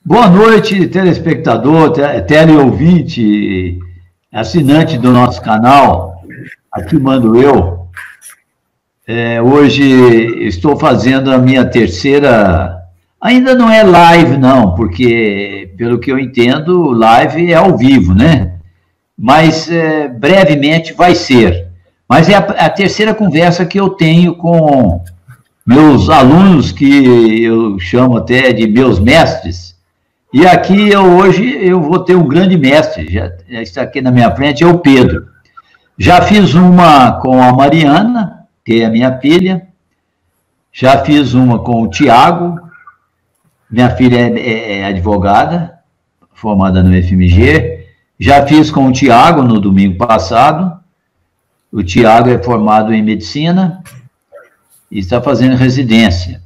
Boa noite, telespectador, teleouvinte, assinante do nosso canal. Aqui mando eu. Hoje estou fazendo a minha terceira... Ainda não é live, não, porque, pelo que eu entendo, live é ao vivo, né? Mas brevemente vai ser. Mas é a terceira conversa que eu tenho com meus alunos, que eu chamo até de meus mestres. E aqui, hoje, eu vou ter um grande mestre, já está aqui na minha frente, é o Pedro. Já fiz uma com a Mariana, que é a minha filha, já fiz uma com o Tiago, minha filha é advogada, formada no FMG, já fiz com o Tiago no domingo passado, o Tiago é formado em medicina e está fazendo residência.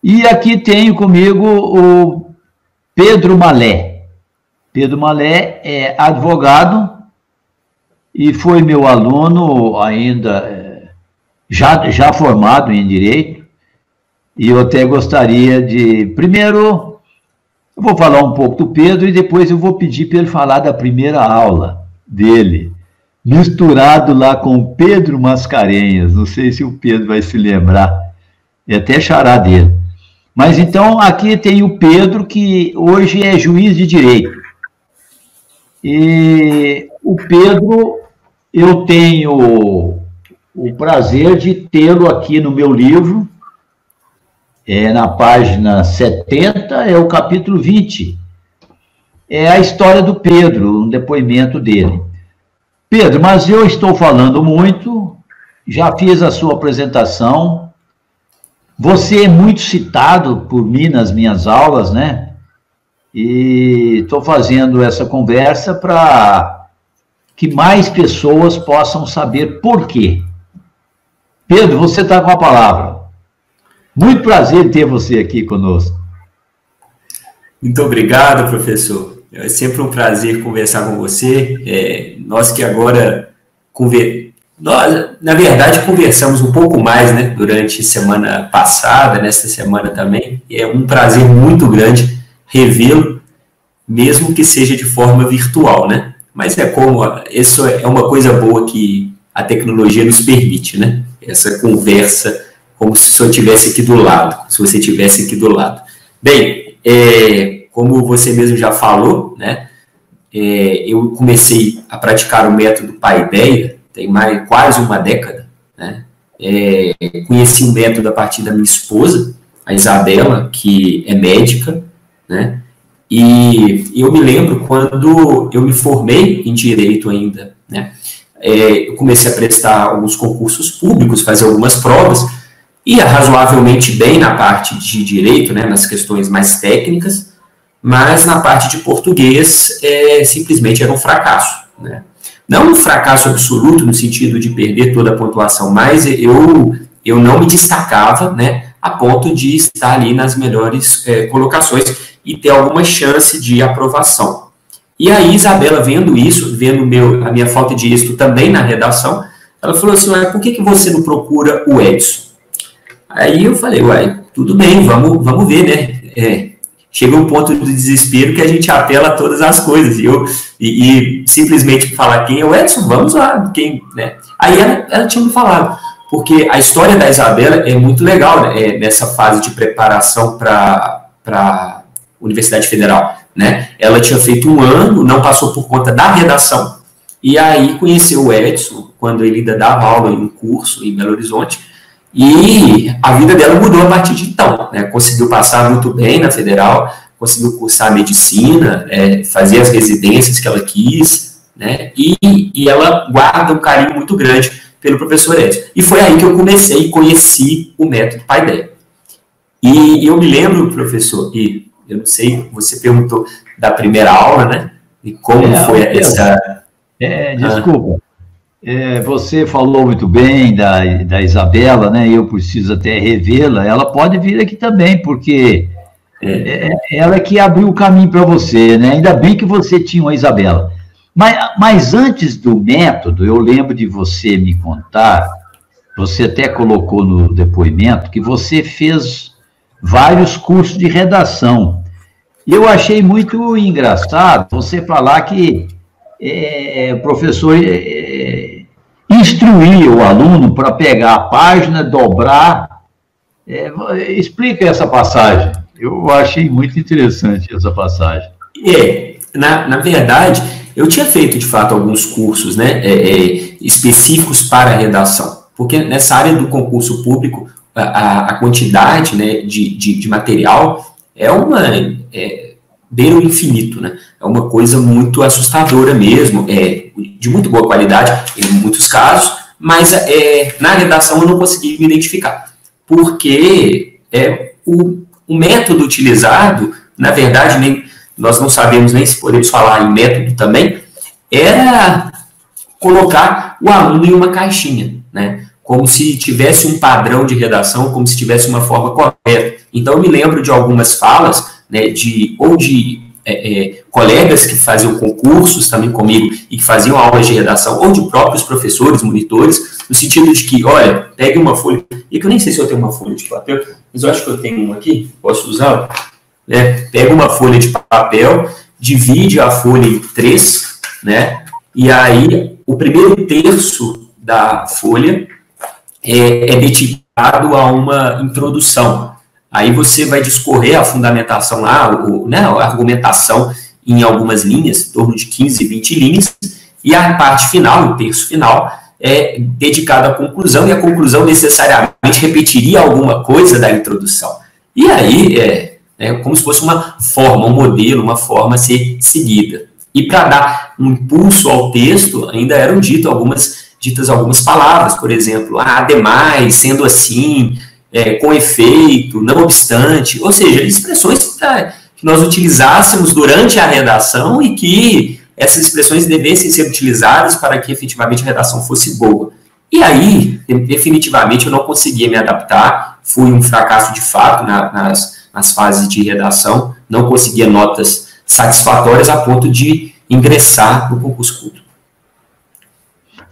E aqui tenho comigo o Pedro Malé. Pedro Malé é advogado e foi meu aluno ainda, já formado em Direito, e eu até gostaria de... Primeiro, eu vou falar um pouco do Pedro e depois eu vou pedir para ele falar da primeira aula dele, misturado lá com o Pedro Mascarenhas. Não sei se o Pedro vai se lembrar, é até xará dele. Mas, então, aqui tem o Pedro, que hoje é juiz de direito. E o Pedro, eu tenho o prazer de tê-lo aqui no meu livro, na página 70, é o capítulo 20. É a história do Pedro, um depoimento dele. Pedro, mas eu estou falando muito, já fiz a sua apresentação. Você é muito citado por mim nas minhas aulas, né? E estou fazendo essa conversa para que mais pessoas possam saber por quê. Pedro, você está com a palavra. Muito prazer em ter você aqui conosco. Muito obrigado, professor. É sempre um prazer conversar com você. Nós que agora Nós, na verdade, conversamos um pouco mais, né, durante a semana passada, nesta semana também, e é um prazer muito grande revê-lo, mesmo que seja de forma virtual, né, mas isso é uma coisa boa que a tecnologia nos permite, né, essa conversa como se eu estivesse aqui do lado, se você estivesse aqui do lado. Bem, como você mesmo já falou, né, eu comecei a praticar o método Paideia, tem quase uma década, né? Conheci o método a partir da minha esposa, a Isabela, que é médica, né? E eu me lembro quando eu me formei em Direito ainda, né? Eu comecei a prestar alguns concursos públicos, fazer algumas provas, ia razoavelmente bem na parte de Direito, né? Nas questões mais técnicas, mas na parte de português simplesmente era um fracasso, né? Não um fracasso absoluto no sentido de perder toda a pontuação, mas eu não me destacava, né, a ponto de estar ali nas melhores colocações e ter alguma chance de aprovação. E aí, Isabela, vendo isso, vendo a minha falta de êxito também na redação, ela falou assim, por que você não procura o Edson? Aí eu falei, tudo bem, vamos ver, né? Chega um ponto de desespero que a gente apela a todas as coisas. E simplesmente falar quem é o Edson, vamos lá. Né? Aí ela tinha me falado, porque a história da Isabela é muito legal, né? Nessa fase de preparação para a Universidade Federal. Né? Ela tinha feito 1 ano, não passou por conta da redação. E aí conheceu o Edson, quando ele ainda dava aula em um curso em Belo Horizonte. E a vida dela mudou a partir de então, né? Conseguiu passar muito bem na Federal, conseguiu cursar medicina, fazer as residências que ela quis, né? E ela guarda um carinho muito grande pelo professor Edson. E foi aí que eu comecei e conheci o método Paideia. E eu me lembro, professor, e eu não sei, você perguntou da primeira aula, né? E como foi essa... Desculpa. Você falou muito bem da Isabela, né? Eu preciso até revê-la. Ela pode vir aqui também, porque ela que abriu o caminho para você, né? Ainda bem que você tinha uma Isabela. Mas antes do método, eu lembro de você me contar, você até colocou no depoimento, que você fez vários cursos de redação. Eu achei muito engraçado você falar que o professor instruía o aluno para pegar a página, dobrar. Explica essa passagem. Eu achei muito interessante essa passagem. Na verdade, eu tinha feito, de fato, alguns cursos, né, específicos para a redação, porque nessa área do concurso público, a quantidade, né, de material beira o infinito, né? É uma coisa muito assustadora mesmo, de muito boa qualidade em muitos casos, mas na redação eu não consegui me identificar, porque o método utilizado, na verdade, nós não sabemos nem se podemos falar em método também, era colocar o aluno em uma caixinha, né? Como se tivesse um padrão de redação, como se tivesse uma forma correta. Então, eu me lembro de algumas falas, né, de colegas que faziam concursos também comigo e que faziam aulas de redação, ou de próprios professores, monitores, no sentido de que, olha, pegue uma folha, e que eu nem sei se eu tenho uma folha de papel, mas eu acho que eu tenho uma aqui, posso usá-la? Pega uma folha de papel, divide a folha em 3, né, e aí o primeiro terço da folha é dedicado a uma introdução. Aí você vai discorrer a fundamentação lá, a argumentação em algumas linhas, em torno de 15, 20 linhas, e a parte final, o terço final, é dedicado à conclusão, e a conclusão necessariamente repetiria alguma coisa da introdução. E aí é como se fosse uma forma, um modelo, uma forma a ser seguida. E para dar um impulso ao texto, ainda eram ditas algumas palavras, por exemplo, ademais, sendo assim, com efeito, não obstante, ou seja, expressões que nós utilizássemos durante a redação e que essas expressões devessem ser utilizadas para que efetivamente a redação fosse boa. E aí, definitivamente, eu não conseguia me adaptar, fui um fracasso de fato nas fases de redação, não conseguia notas satisfatórias a ponto de ingressar no concurso público.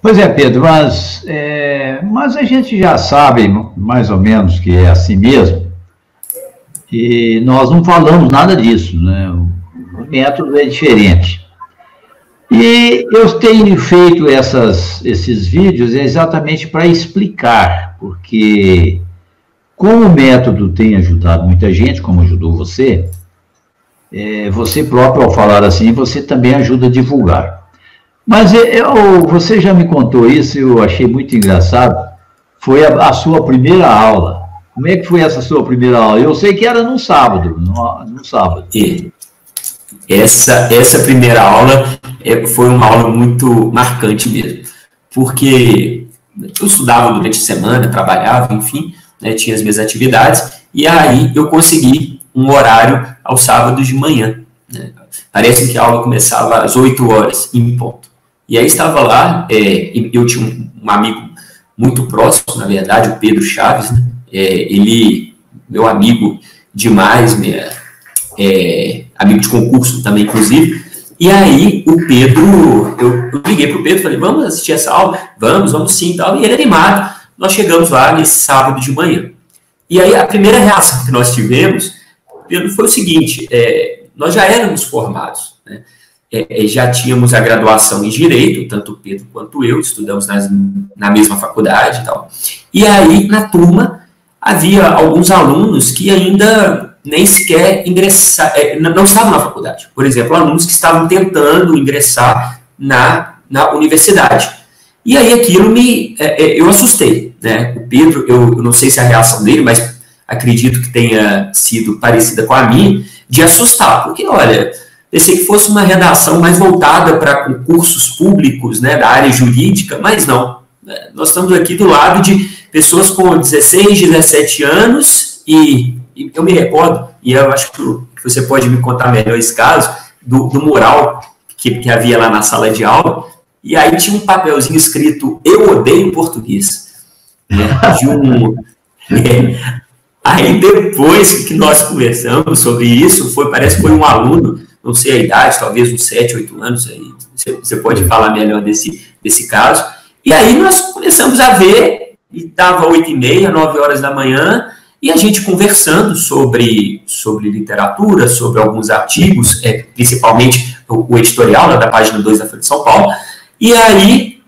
Pois é, Pedro, mas a gente já sabe mais ou menos que é assim mesmo, e nós não falamos nada disso, né? O método é diferente. E eu tenho feito esses vídeos exatamente para explicar, porque como o método tem ajudado muita gente, como ajudou você, você próprio, ao falar assim, você também ajuda a divulgar. Mas você já me contou isso, eu achei muito engraçado, foi a sua primeira aula. Como é que foi essa sua primeira aula? Eu sei que era no sábado, no sábado. Essa primeira aula foi uma aula muito marcante mesmo, porque eu estudava durante a semana, trabalhava, enfim, né, tinha as minhas atividades, e aí eu consegui um horário aos sábados de manhã. Né? Parece que a aula começava às 8 horas, em ponto. E aí estava lá, eu tinha um amigo muito próximo, na verdade, o Pedro Chaves, né? Ele, meu amigo demais, amigo de concurso também, inclusive. E aí, o Pedro, eu liguei para o Pedro, falei, vamos assistir essa aula? Vamos sim e tal. E ele animado, nós chegamos lá nesse sábado de manhã. E aí, a primeira reação que nós tivemos, Pedro, foi o seguinte, nós já éramos formados, né? Já tínhamos a graduação em Direito, tanto o Pedro quanto eu, estudamos na mesma faculdade e tal. E aí, na turma, havia alguns alunos que ainda nem sequer não estavam na faculdade. Por exemplo, alunos que estavam tentando ingressar na universidade. E aí aquilo eu assustei, né? O Pedro, eu não sei se é a reação dele, mas acredito que tenha sido parecida com a minha, de assustar, porque, olha, pensei que fosse uma redação mais voltada para concursos públicos, né, da área jurídica, mas não. Nós estamos aqui do lado de pessoas com 16, 17 anos e eu me recordo, e eu acho que você pode me contar melhor esse caso, do mural que havia lá na sala de aula, e aí tinha um papelzinho escrito, eu odeio português. Né, aí depois que nós conversamos sobre isso, parece que foi um aluno, não sei a idade, talvez uns 7, 8 anos, aí você pode falar melhor desse caso. E aí nós começamos a ver, e dava 8h30, 9 horas da manhã, e a gente conversando sobre literatura, sobre alguns artigos, principalmente o editorial, né, da página 2 da Folha de São Paulo, e aí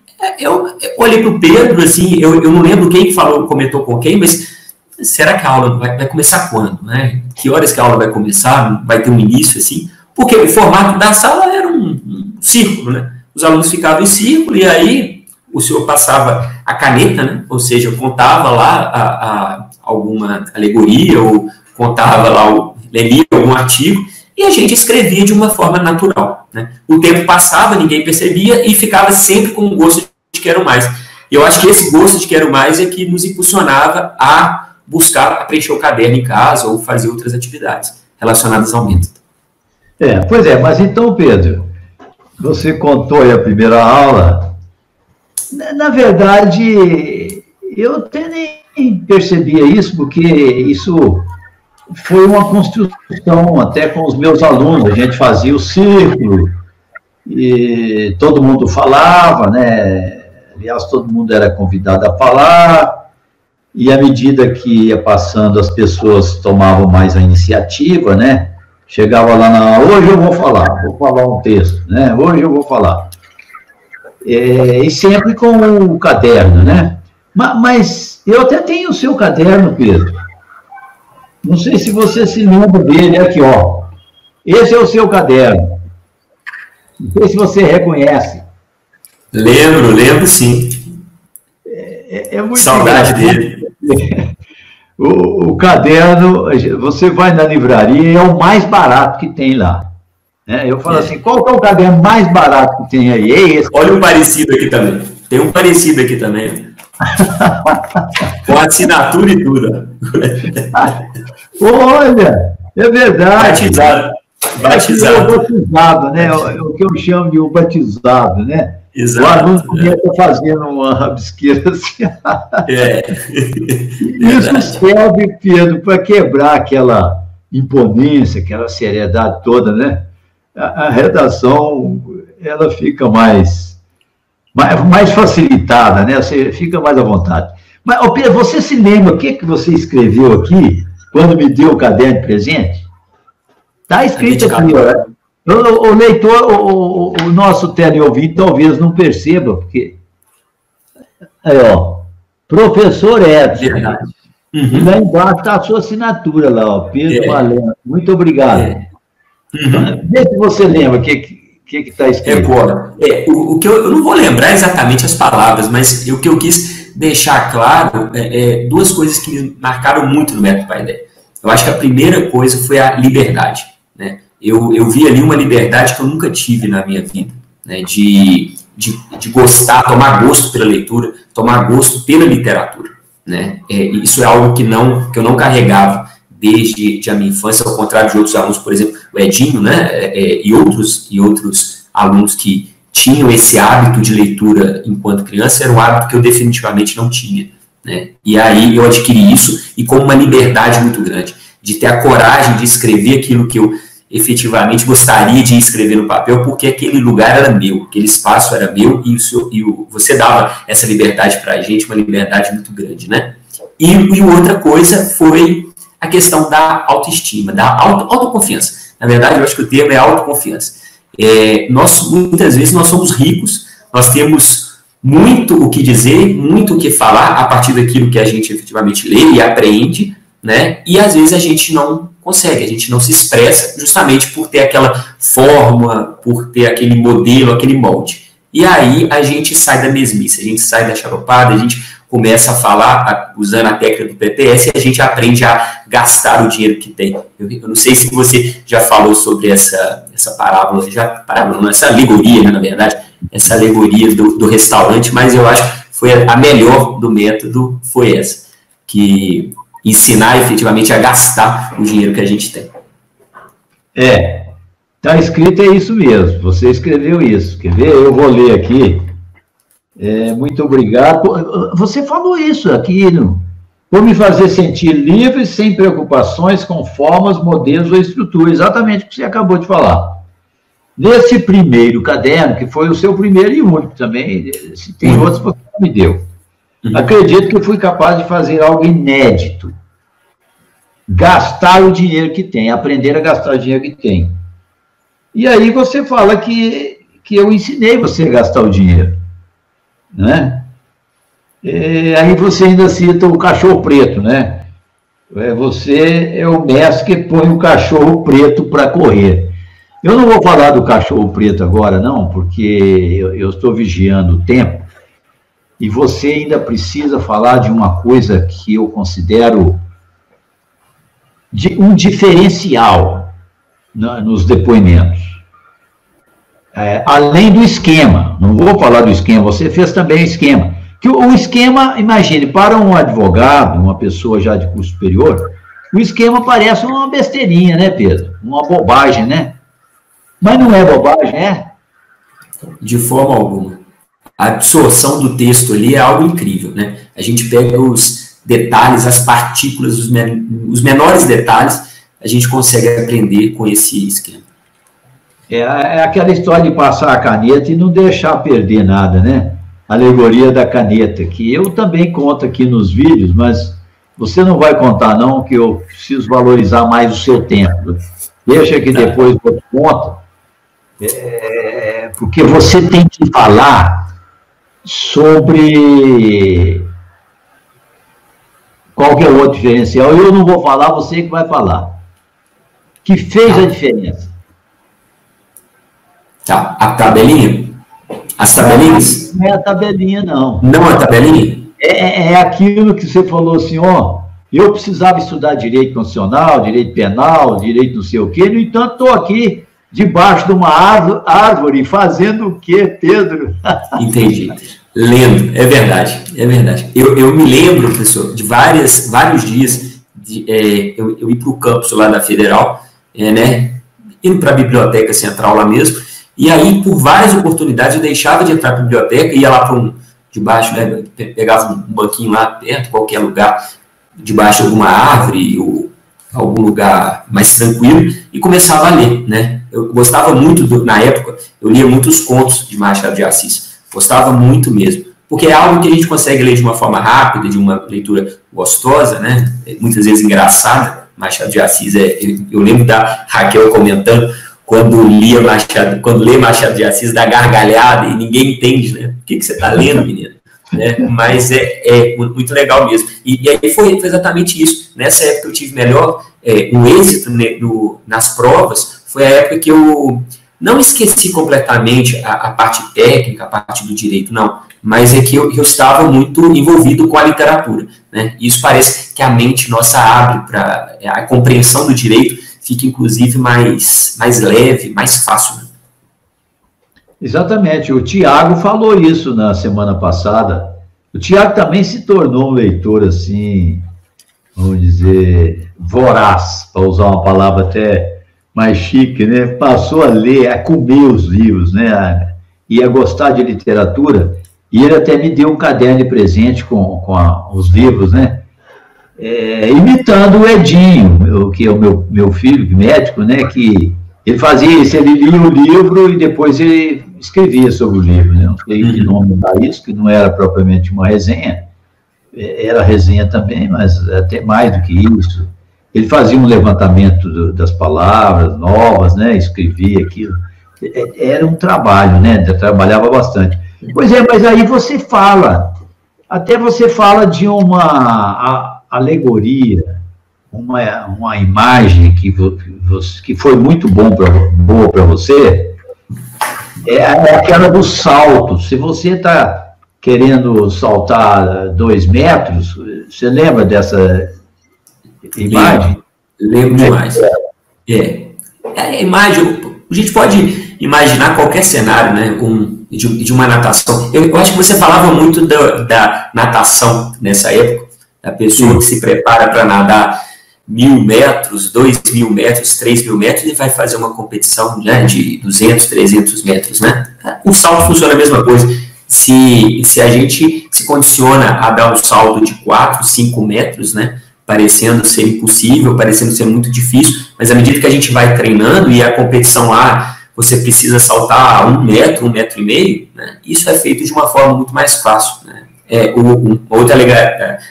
eu olhei para o Pedro, assim, eu não lembro quem comentou com quem, mas será que a aula vai começar quando, né? Que horas que a aula vai começar? Vai ter um início, assim? Porque o formato da sala era um círculo, né? Os alunos ficavam em círculo, e aí o senhor passava a caneta, né? Ou seja, contava lá alguma alegoria, ou contava lá, lia algum artigo, e a gente escrevia de uma forma natural, né? O tempo passava, ninguém percebia, e ficava sempre com o gosto de quero mais. E eu acho que esse gosto de quero mais é que nos impulsionava a buscar, a preencher o caderno em casa, ou fazer outras atividades relacionadas ao método. Pois é, mas então, Pedro, você contou aí a primeira aula. Na verdade, eu até nem percebia isso, porque isso foi uma construção até com os meus alunos. A gente fazia o círculo e todo mundo falava, né? Aliás, todo mundo era convidado a falar, e à medida que ia passando, as pessoas tomavam mais a iniciativa, né? Chegava lá hoje eu vou falar um texto, né? Hoje eu vou falar. E sempre com o caderno, né? Mas eu até tenho o seu caderno, Pedro. Não sei se você se lembra dele, aqui, ó. Esse é o seu caderno. Não sei se você reconhece. Lembro sim. É muito saudade dele. O caderno, você vai na livraria e é o mais barato que tem lá. Né? Eu falo assim, qual que é o caderno mais barato que tem aí? É esse. Olha um parecido aqui também. Tem um parecido aqui também. Com assinatura e tudo. Olha, é verdade. Batizado. É o batizado, né? O que eu chamo de o batizado, né? Exato. O aluno começa fazendo uma rabisqueira assim. Isso serve, Pedro, para quebrar aquela imponência, aquela seriedade toda, né? A redação, ela fica mais facilitada, né? Você fica mais à vontade. Mas, Pedro, você se lembra o que você escreveu aqui, quando me deu o caderno de presente? Está escrito aqui, ó. O leitor, o nosso teleouvinte talvez não perceba, porque... Aí, ó. Professor Edson. E lá embaixo está a sua assinatura lá, ó. Pedro Malena. Muito obrigado. Vê se você lembra o que está escrito. O que eu não vou lembrar exatamente as palavras, mas o que eu quis deixar claro duas coisas que me marcaram muito no método Paideia. Eu acho que a primeira coisa foi a liberdade, né? Eu vi ali uma liberdade que eu nunca tive na minha vida, né? De gostar, tomar gosto pela leitura, tomar gosto pela literatura, né? Isso é algo que eu não carregava desde a minha infância, ao contrário de outros alunos, por exemplo, o Edinho, né? E outros alunos que tinham esse hábito de leitura enquanto criança, era um hábito que eu definitivamente não tinha, né? E aí eu adquiri isso, e com uma liberdade muito grande, de ter a coragem de escrever aquilo que eu efetivamente gostaria de escrever no papel, porque aquele lugar era meu, aquele espaço era meu, e você dava essa liberdade para a gente, uma liberdade muito grande, né? E outra coisa foi a questão da autoestima, da autoconfiança. Na verdade, eu acho que o termo é autoconfiança. Muitas vezes nós somos ricos, nós temos muito o que dizer, muito o que falar a partir daquilo que a gente efetivamente lê e aprende, né? E às vezes a gente não consegue, a gente não se expressa justamente por ter aquela forma, por ter aquele modelo, aquele molde. E aí a gente sai da mesmice, a gente sai da xaropada, a gente começa a falar usando a técnica do PPS e a gente aprende a gastar o dinheiro que tem. Eu não sei se você já falou sobre essa parábola, essa alegoria, né, na verdade, essa alegoria do restaurante, mas eu acho que foi a melhor do método, foi essa, que ensinar efetivamente a gastar o dinheiro que a gente tem. Está escrito, é isso mesmo, você escreveu isso. Quer ver? Eu vou ler aqui. Muito obrigado. Você falou isso aqui, por me fazer sentir livre, sem preocupações com formas, modelos ou estrutura. Exatamente o que você acabou de falar. Nesse primeiro caderno, que foi o seu primeiro e único também, se tem outros, você me deu. Acredito que fui capaz de fazer algo inédito. gastar o dinheiro que tem, aprender a gastar o dinheiro que tem. E aí você fala que eu ensinei você a gastar o dinheiro, né? Aí você ainda cita o cachorro preto, né? Você é o mestre que põe o cachorro preto para correr. Eu não vou falar do cachorro preto agora, não, porque eu estou vigiando o tempo, e você ainda precisa falar de uma coisa que eu considero um diferencial nos depoimentos. Além do esquema, não vou falar do esquema, você fez também esquema. Que o esquema, imagine, para um advogado, uma pessoa já de curso superior, o esquema parece uma besteirinha, né, Pedro? Uma bobagem, né? Mas não é bobagem, é? De forma alguma. A absorção do texto ali é algo incrível, né? A gente pega os detalhes, as partículas, os menores detalhes, a gente consegue aprender com esse esquema. É aquela história de passar a caneta e não deixar perder nada, né? A alegoria da caneta, que eu também conto aqui nos vídeos, mas você não vai contar, não, que eu preciso valorizar mais o seu tempo. Deixa que depois eu conto, porque você tem que falar sobre qual que é o outro diferencial. Eu não vou falar, você que vai falar. Que fez a diferença. Tá, a tabelinha? As tabelinhas? Não é a tabelinha, não. Não é a tabelinha? É aquilo que você falou assim, ó, eu precisava estudar direito constitucional, direito penal, direito não sei o quê, no entanto, estou aqui debaixo de uma árvore fazendo o quê, Pedro? Entendi. Lendo, é verdade, é verdade. Eu me lembro, professor, de vários dias, eu ir para o campus lá da Federal, né, indo para a biblioteca central lá mesmo, e aí, por várias oportunidades, eu deixava de entrar para a biblioteca, ia lá para debaixo, né, pegava um banquinho lá perto, qualquer lugar, debaixo de alguma árvore, ou algum lugar mais tranquilo, e começava a ler, né. Eu gostava muito, na época, eu lia muitos contos de Machado de Assis, gostava muito mesmo, porque é algo que a gente consegue ler de uma forma rápida, de uma leitura gostosa, né, muitas vezes engraçada. Machado de Assis, eu lembro da Raquel comentando, quando lê Machado de Assis, dá gargalhada e ninguém entende, né? O que você está lendo, menina? Né? Mas é muito legal mesmo. E aí foi exatamente isso. Nessa época eu tive melhor um êxito, né, nas provas, foi a época que eu não esqueci completamente a parte técnica, a parte do direito, não. Mas é que eu estava muito envolvido com a literatura, né? Isso parece que a mente nossa abre para a compreensão do direito, fica, inclusive, mais leve, mais fácil. Né? Exatamente. O Tiago falou isso na semana passada. O Tiago também se tornou um leitor, assim, vamos dizer, voraz, para usar uma palavra até mais chique, né? Passou a ler, a comer os livros, né? Ia gostar de literatura, e ele até me deu um caderno de presente com os livros, né? Imitando o Edinho, que é o meu filho, médico, né, que ele fazia isso, ele lia o livro e depois ele escrevia sobre o livro, né, não sei que nome dá isso, que não era propriamente uma resenha, era resenha também, mas até mais do que isso. Ele fazia um levantamento das palavras novas, né, escrevia aquilo, era um trabalho, né, trabalhava bastante. Pois é, mas aí você fala, até você fala de uma alegoria, uma imagem que foi muito boa para você, é aquela do salto. Se você está querendo saltar 2 metros, você lembra dessa imagem? Lembro demais. A imagem, a gente pode imaginar qualquer cenário, né, de uma natação. Eu acho que você falava muito da natação nessa época, a pessoa que se prepara para nadar 1.000 metros, 2.000 metros, 3.000 metros, e vai fazer uma competição, né, de 200, 300 metros, né? O salto funciona a mesma coisa. Se a gente se condiciona a dar um salto de 4, 5 metros, né, parecendo ser impossível, parecendo ser muito difícil, mas à medida que a gente vai treinando e a competição lá, você precisa saltar 1 metro, 1,5 metros, né, isso é feito de uma forma muito mais fácil, né? Outra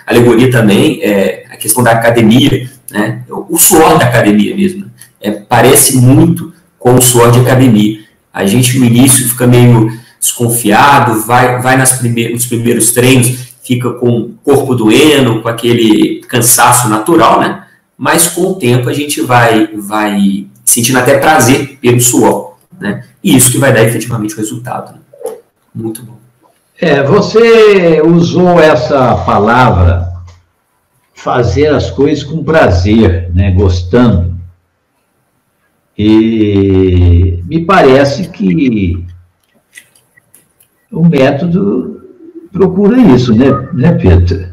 alegoria também é a questão da academia, né? O suor da academia mesmo, né? Parece muito com o suor de academia. A gente no início fica meio desconfiado, vai nos primeiros treinos, fica com o corpo doendo, com aquele cansaço natural, né? Mas com o tempo a gente vai sentindo até prazer pelo suor, né? E isso que vai dar efetivamente o resultado, né? Muito bom. Você usou essa palavra, fazer as coisas com prazer, né? Gostando. E me parece que o método procura isso, né, Pedro?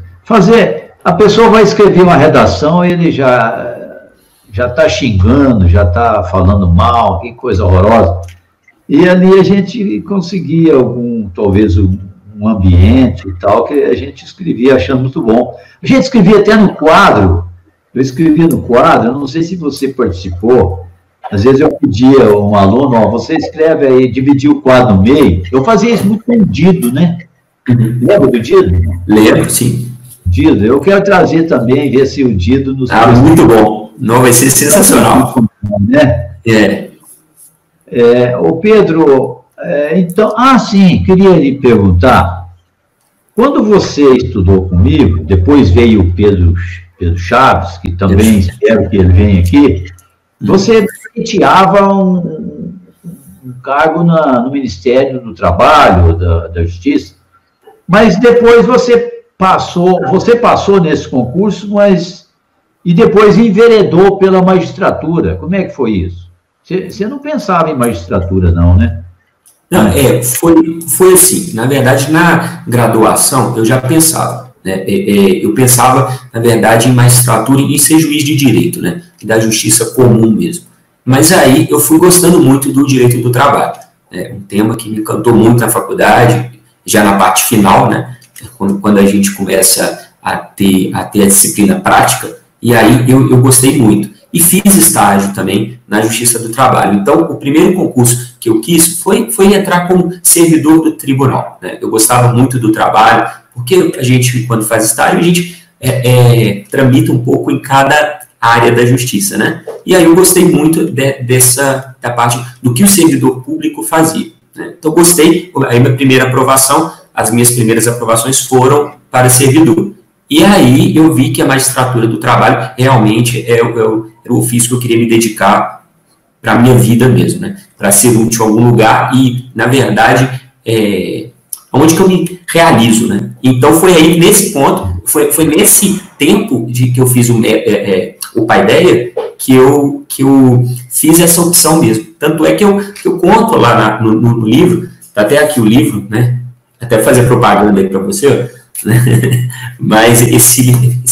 A pessoa vai escrever uma redação, ele já está xingando, já está falando mal, que coisa horrorosa. E ali a gente conseguia talvez um ambiente e tal, que a gente escrevia achando muito bom. A gente escrevia até no quadro, eu escrevia no quadro, eu não sei se você participou, às vezes eu pedia a um aluno, você escreve aí, dividir o quadro no meio. Eu fazia isso muito com o Dido, né? Lembra do Dido? Lembro, sim. Dido, eu quero trazer também, ver se o Dido nos... muito bom. Não, vai ser sensacional. Né? Ô Pedro, então... sim, queria lhe perguntar, quando você estudou comigo, depois veio o Pedro Chaves, que também espero que ele venha aqui, você pleiteava um cargo no Ministério do Trabalho, da Justiça, mas depois você passou nesse concurso, e depois enveredou pela magistratura. Como é que foi isso? Você não pensava em magistratura, não, né? Não, foi assim. Na verdade, na graduação, eu já pensava, né? Eu pensava, na verdade, em magistratura e em ser juiz de direito, né? Da justiça comum mesmo. Mas aí eu fui gostando muito do direito do trabalho. Um tema que me encantou muito na faculdade, já na parte final, né? Quando a gente começa a ter a disciplina prática, e aí eu gostei muito. E fiz estágio também na Justiça do Trabalho. Então, o primeiro concurso que eu quis foi entrar como servidor do tribunal, né? Eu gostava muito do trabalho, porque a gente, quando faz estágio, a gente tramita um pouco em cada área da justiça, né? E aí eu gostei muito da parte do que o servidor público fazia, né? Então, gostei. Aí, minha primeira aprovação, as minhas primeiras aprovações foram para servidor. E aí eu vi que a magistratura do trabalho realmente era o ofício que eu queria me dedicar para a minha vida mesmo, né? Para ser útil em algum lugar e, na verdade, onde que eu me realizo, né? Então, foi aí, nesse ponto, foi nesse tempo que eu fiz o Paideia que eu fiz essa opção mesmo. Tanto é que eu conto lá no livro, tá até aqui o livro, né? Até fazer propaganda aí para você, né? Mas esse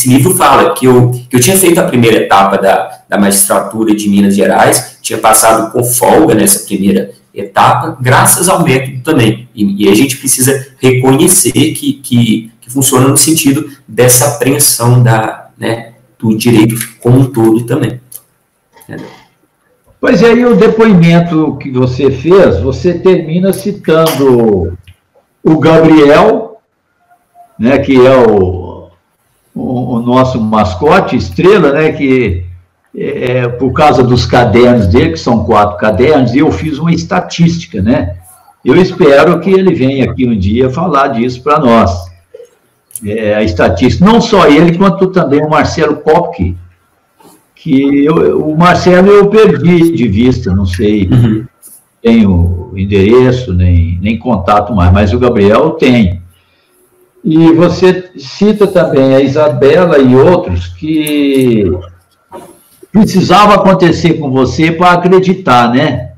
livro fala que eu tinha feito a primeira etapa da magistratura de Minas Gerais, tinha passado com folga nessa primeira etapa, graças ao método também. E a gente precisa reconhecer que funciona no sentido dessa apreensão do direito como um todo também. Pois é, e o depoimento que você fez, você termina citando o Gabriel, né, que é o nosso mascote, estrela, né, que por causa dos cadernos dele, que são 4 cadernos, e eu fiz uma estatística, né? Eu espero que ele venha aqui um dia falar disso para nós. A estatística, não só ele, quanto também o Marcelo Popke, que o Marcelo eu perdi de vista, não sei, tenho endereço, nem contato mais, mas o Gabriel tem. E você cita também a Isabela e outros que precisava acontecer com você para acreditar, né?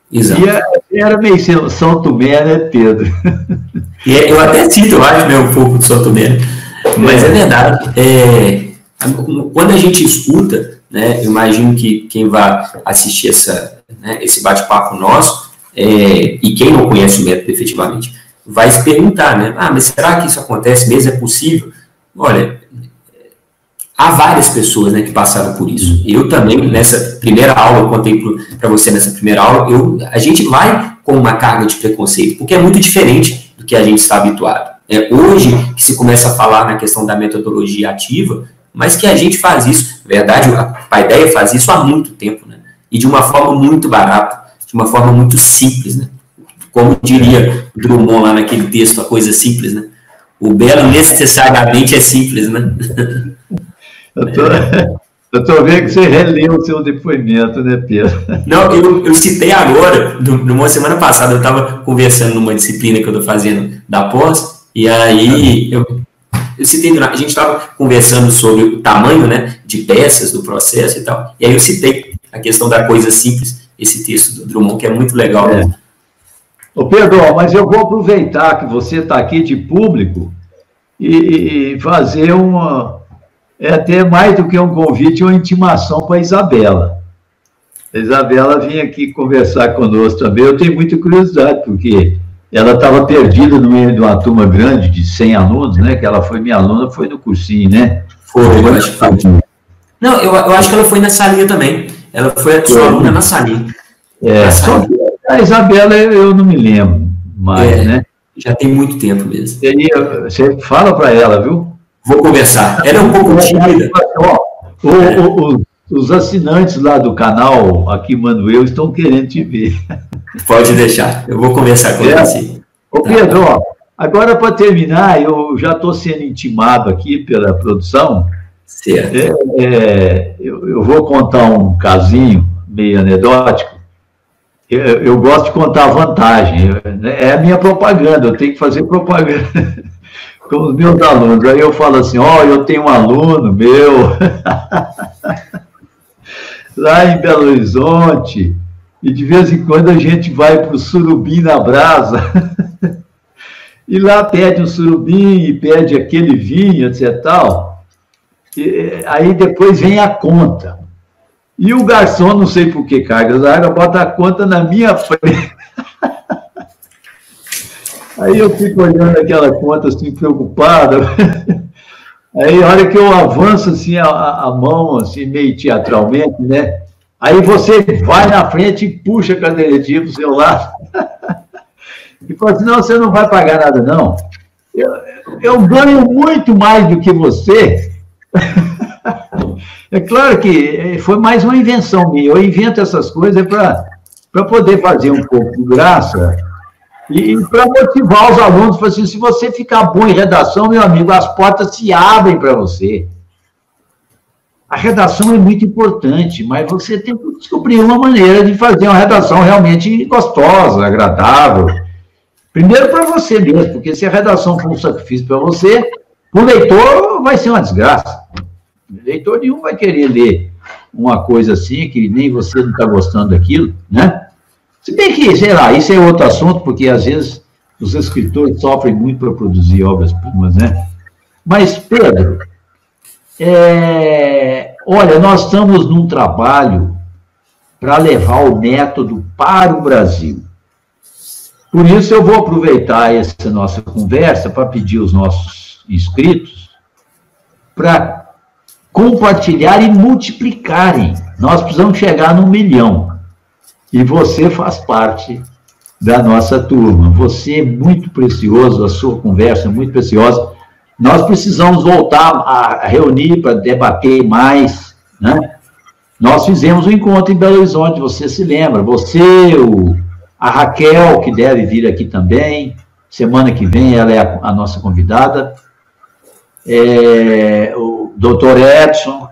Exato. E era meio São Tomé, né, Pedro? E eu até cito, eu acho, né, um pouco de São Tomé, mas é verdade. Quando a gente escuta, né, eu imagino que quem vai assistir esse bate-papo nosso, e quem não conhece o método efetivamente, vai se perguntar, né? Mas será que isso acontece mesmo? É possível? Olha, há várias pessoas, né, que passaram por isso. Eu também, nessa primeira aula, eu contei para você nessa primeira aula, a gente vai com uma carga de preconceito, porque é muito diferente do que a gente está habituado. Hoje, que se começa a falar na questão da metodologia ativa, mas que a gente faz isso, na verdade, a Paideia faz isso há muito tempo, né? E de uma forma muito barata, de uma forma muito simples, né? Como diria Drummond lá naquele texto, a coisa simples, né? O belo necessariamente é simples, né? Eu estou vendo que você releu o seu depoimento, né, Pedro? Não, eu citei agora, numa semana passada, eu estava conversando numa disciplina que eu estou fazendo da pós, e aí eu citei, a gente estava conversando sobre o tamanho, né, de peças do processo e tal, e aí eu citei a questão da coisa simples, esse texto do Drummond, que é muito legal. É. Ô Pedro, mas eu vou aproveitar que você está aqui de público e fazer até mais do que um convite, uma intimação para a Isabela. A Isabela vinha aqui conversar conosco também. Eu tenho muita curiosidade, porque ela estava perdida no meio de uma turma grande de 100 alunos, né? Que ela foi minha aluna, foi no cursinho, né? Eu acho que foi. Não, eu acho que ela foi na salinha também. Ela foi sua aluna na salinha. Só que a Isabela eu não me lembro mais, né? Já tem muito tempo mesmo. Você fala para ela, viu? Vou conversar. Ela é um pouco tímida. Os assinantes lá do canal, aqui Manuel, estão querendo te ver. Pode deixar. Eu vou conversar com você. Ô, Pedro, agora para terminar, eu já estou sendo intimado aqui pela produção. Certo. Eu vou contar um casinho meio anedótico. Eu gosto de contar a vantagem. É a minha propaganda, eu tenho que fazer propaganda com os meus alunos. Aí eu falo assim, eu tenho um aluno meu lá em Belo Horizonte, e de vez em quando a gente vai para o Surubim na Brasa, e lá pede um surubim, e pede aquele vinho, etc. Tal. E aí depois vem a conta. E o garçom, não sei por que cargas d'água, bota a conta na minha frente. Aí eu fico olhando aquela conta, assim, preocupado. Aí, a hora que eu avanço, assim, a mão, assim, meio teatralmente, né? Aí você vai na frente e puxa a cadernetinha pro seu lado. E fala assim, não, você não vai pagar nada, não. Eu ganho muito mais do que você. É claro que foi mais uma invenção minha. Eu invento essas coisas para poder fazer um pouco de graça e para motivar os alunos. Para assim, se você ficar bom em redação, meu amigo, as portas se abrem para você. A redação é muito importante, mas você tem que descobrir uma maneira de fazer uma redação realmente gostosa, agradável. Primeiro para você mesmo, porque se a redação for um sacrifício para você, o leitor vai ser uma desgraça. Leitor nenhum vai querer ler uma coisa assim, que nem você não está gostando daquilo, né? Se bem que, sei lá, isso é outro assunto, porque às vezes os escritores sofrem muito para produzir obras-primas, né? Mas, Pedro, olha, nós estamos num trabalho para levar o método para o Brasil. Por isso, eu vou aproveitar essa nossa conversa para pedir aos nossos inscritos para compartilhar e multiplicarem. Nós precisamos chegar no 1 milhão. E você faz parte da nossa turma. Você é muito precioso, a sua conversa é muito preciosa. Nós precisamos voltar a reunir para debater mais, né? Nós fizemos um encontro em Belo Horizonte, você se lembra? Você, a Raquel, que deve vir aqui também. Semana que vem ela é a nossa convidada. O doutor Edson,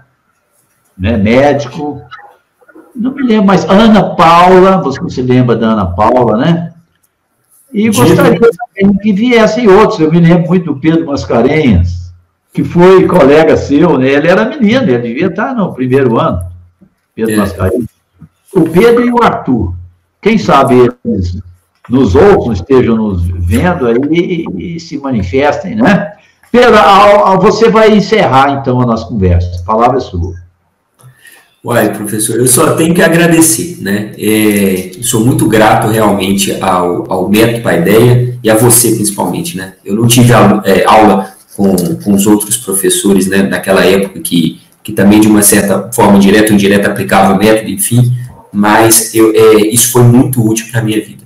né, médico, não me lembro mais, Ana Paula, você se lembra da Ana Paula, né? E gostaria também que viessem outros, eu me lembro muito do Pedro Mascarenhas, que foi colega seu, né? Ele era menino, ele devia estar no primeiro ano, Pedro Mascarenhas. O Pedro e o Arthur, quem sabe eles nos outros estejam nos vendo aí e se manifestem, né? Pedro, você vai encerrar, então, a nossa conversa. A palavra é sua. Uai, professor, eu só tenho que agradecer, né? Sou muito grato, realmente, ao Método Paideia e a você, principalmente, né? Eu não tive aula com os outros professores, né, naquela época que também, de uma certa forma, direta ou indireta, aplicava o método, enfim, mas isso foi muito útil para a minha vida.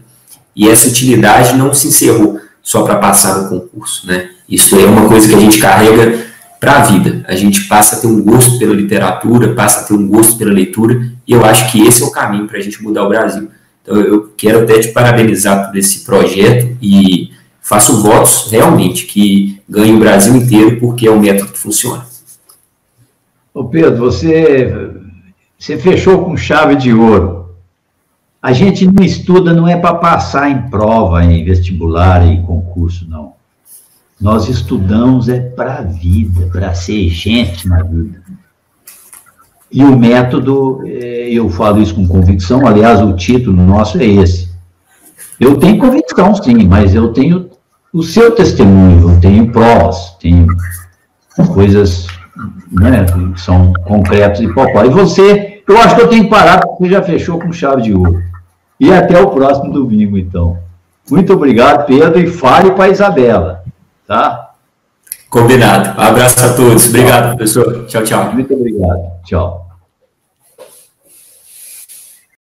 E essa utilidade não se encerrou só para passar no concurso, né? Isso é uma coisa que a gente carrega para a vida. A gente passa a ter um gosto pela literatura, passa a ter um gosto pela leitura, e eu acho que esse é o caminho para a gente mudar o Brasil. Então, eu quero até te parabenizar por esse projeto e faço votos realmente que ganhe o Brasil inteiro, porque é um método que funciona. Ô Pedro, você fechou com chave de ouro. A gente não estuda, não é para passar em prova, em vestibular, em concurso, não. Nós estudamos para a vida, para ser gente na vida. E o método, eu falo isso com convicção, aliás, o título nosso é esse. Eu tenho convicção, sim, mas eu tenho o seu testemunho, eu tenho provas, tenho coisas, né, que são concretas e populares. E você, eu acho que eu tenho que parar, porque você já fechou com chave de ouro. E até o próximo domingo, então. Muito obrigado, Pedro, e fale para a Isabela, tá? Combinado. Um abraço a todos. Obrigado, professor. Tchau, tchau. Muito obrigado. Tchau.